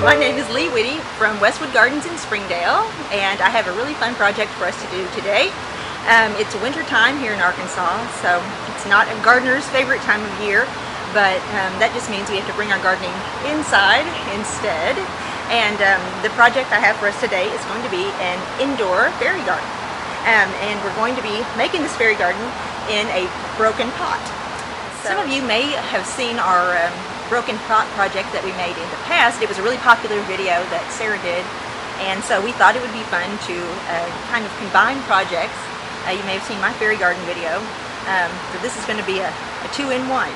My name is Lee Whitty from Westwood Gardens in Springdale, and I have a really fun project for us to do today. It's winter time here in Arkansas, so it's not a gardener's favorite time of year, but that just means we have to bring our gardening inside instead. And the project I have for us today is going to be an indoor fairy garden. And we're going to be making this fairy garden in a broken pot. Some of you may have seen our broken pot project that we made in the past. It was a really popular video that Sarah did, and so we thought it would be fun to kind of combine projects. You may have seen my fairy garden video, so this is going to be a two-in-one.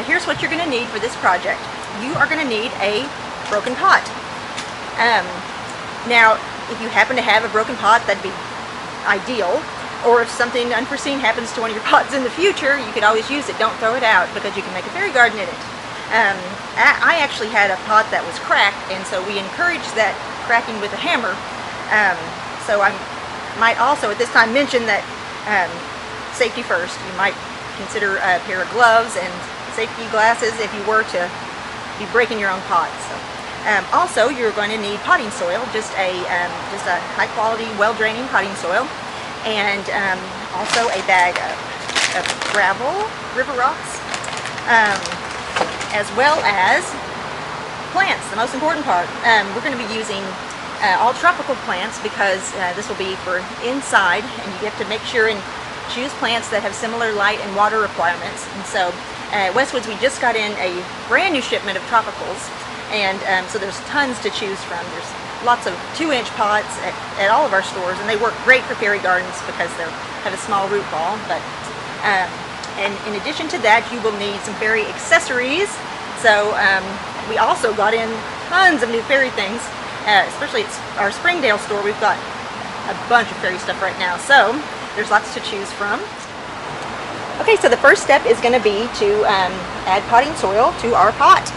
Here's what you're going to need for this project. You are going to need a broken pot. Now, if you happen to have a broken pot, that'd be ideal. Or if something unforeseen happens to one of your pots in the future, you could always use it. Don't throw it out, because you can make a fairy garden in it. I actually had a pot that was cracked, and so we encouraged that cracking with a hammer. So I might also at this time mention that safety first. You might consider a pair of gloves and safety glasses if you were to be breaking your own pot. So, also, you're going to need potting soil, just a high quality, well draining potting soil, and also a bag of gravel, river rocks. As well as plants, the most important part. We're going to be using all tropical plants because this will be for inside, and you have to make sure and choose plants that have similar light and water requirements. And so at Westwoods, we just got in a brand new shipment of tropicals, and so there's tons to choose from. There's lots of 2-inch pots at all of our stores, and they work great for fairy gardens because they have a small root ball. But and in addition to that, you will need some fairy accessories. So we also got in tons of new fairy things, especially at our Springdale store. We've got a bunch of fairy stuff right now, so there's lots to choose from. Okay, so the first step is going to be to add potting soil to our pot.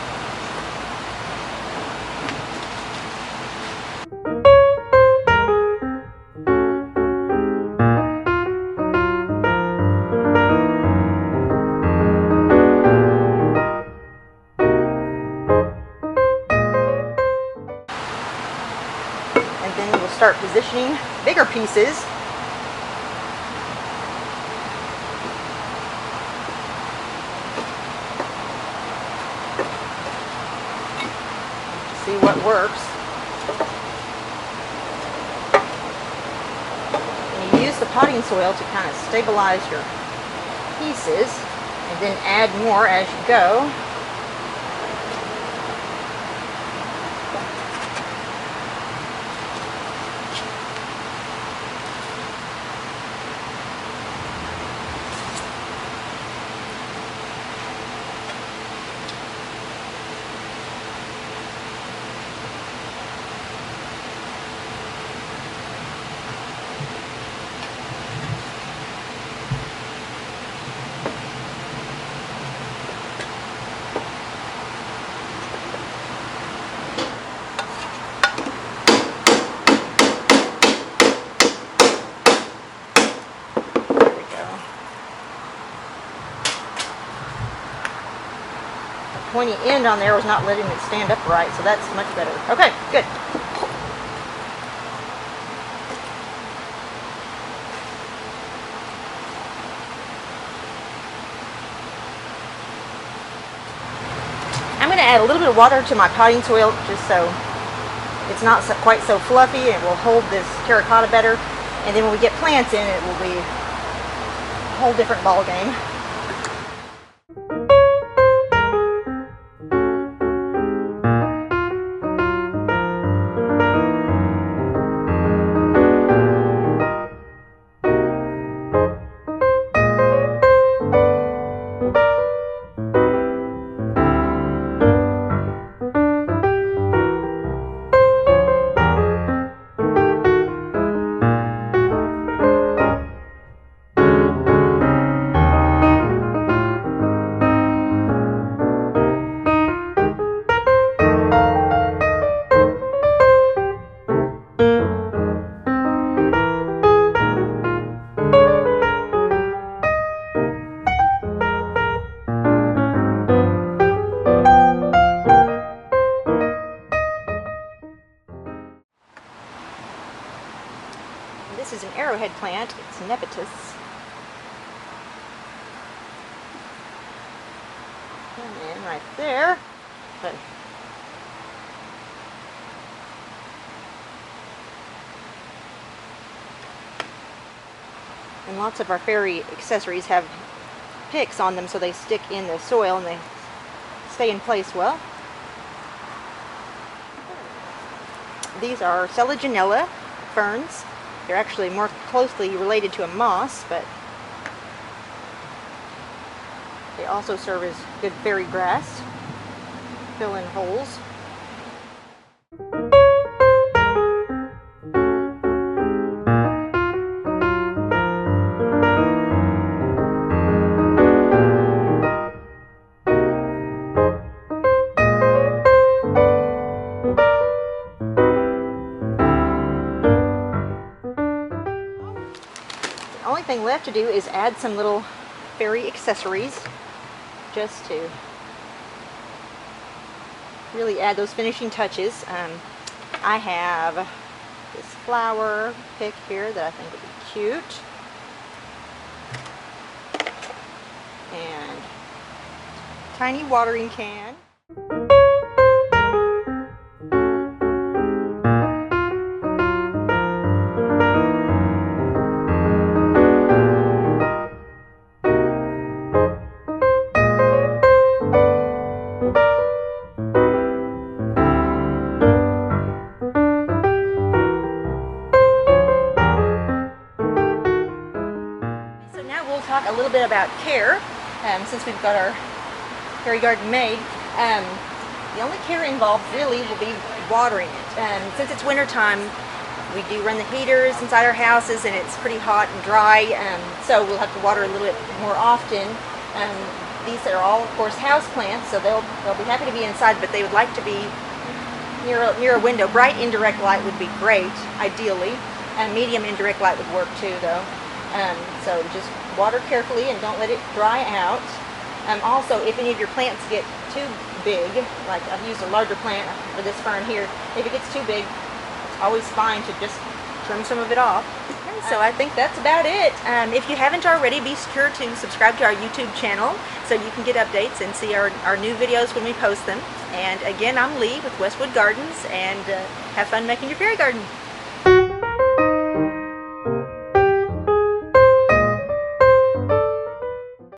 Start positioning bigger pieces. See what works. And you use the potting soil to kind of stabilize your pieces, and then add more as you go. Pointy end on there was not letting it stand upright, so that's much better. Okay, good. I'm going to add a little bit of water to my potting soil just so it's not quite so fluffy, and it will hold this terracotta better. And then when we get plants in, it will be a whole different ball game. come in right there. But and lots of our fairy accessories have picks on them so they stick in the soil and they stay in place well. These are Selaginella ferns. They're actually more closely related to a moss, but they also serve as good fairy grass. Fill in holes. The only thing left to do is add some little fairy accessories just to really add those finishing touches. I have this flower pick here that I think would be cute, and tiny watering can. Talk a little bit about care, since we've got our fairy garden made. The only care involved really will be watering it. Since it's winter time, we do run the heaters inside our houses and it's pretty hot and dry, so we'll have to water a little bit more often. These are all, of course, house plants, so they'll be happy to be inside, but they would like to be near a window. Bright indirect light would be great, ideally, and medium indirect light would work too, though. So just water carefully and don't let it dry out. Also, if any of your plants get too big, like I've used a larger plant for this fern here, if it gets too big, it's always fine to just trim some of it off. Okay, so I think that's about it. If you haven't already, be sure to subscribe to our YouTube channel so you can get updates and see our new videos when we post them. And again, I'm Lee with Westwood Gardens, and have fun making your fairy garden.